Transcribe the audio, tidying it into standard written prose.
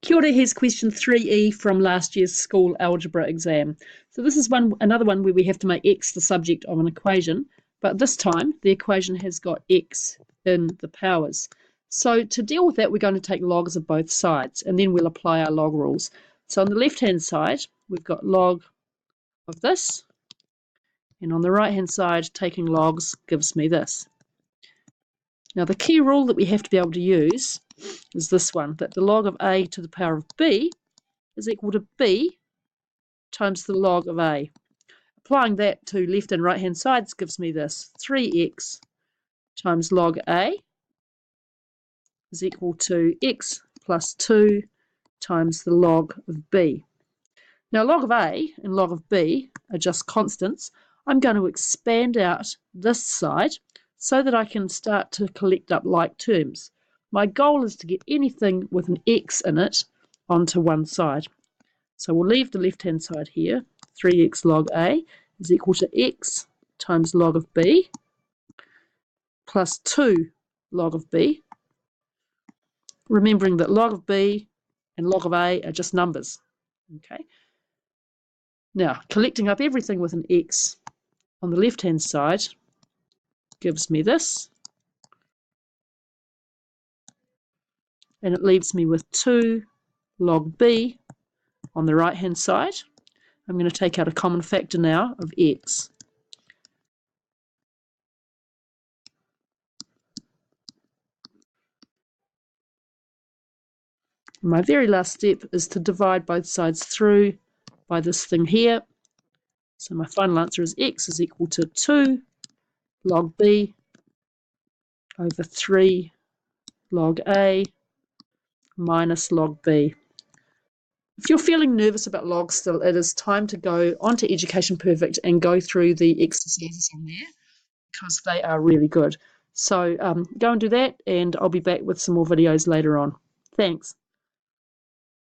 Kia ora, here's question 3E from last year's school algebra exam. So this is another one where we have to make x the subject of an equation, but this time the equation has got x in the powers. So to deal with that, we're going to take logs of both sides, and then we'll apply our log rules. So on the left-hand side, we've got log of this, and on the right-hand side, taking logs gives me this. Now the key rule that we have to be able to use is this one, that the log of a to the power of b is equal to b times the log of a. Applying that to left and right hand sides gives me this, 3x times log a is equal to x plus 2 times the log of b. Now log of a and log of b are just constants. I'm going to expand out this side so that I can start to collect up like terms. My goal is to get anything with an x in it onto one side. So we'll leave the left-hand side here. 3x log a is equal to x times log of b plus 2 log of b. Remembering that log of b and log of a are just numbers. Okay. Now, collecting up everything with an x on the left-hand side gives me this. And it leaves me with 2 log b on the right-hand side. I'm going to take out a common factor now of x. My very last step is to divide both sides through by this thing here. So my final answer is x is equal to 2 log b over 3 log a minus log b. If you're feeling nervous about logs still, it is time to go onto Education Perfect and go through the exercises on there because they are really good. So go and do that, and I'll be back with some more videos later on. Thanks.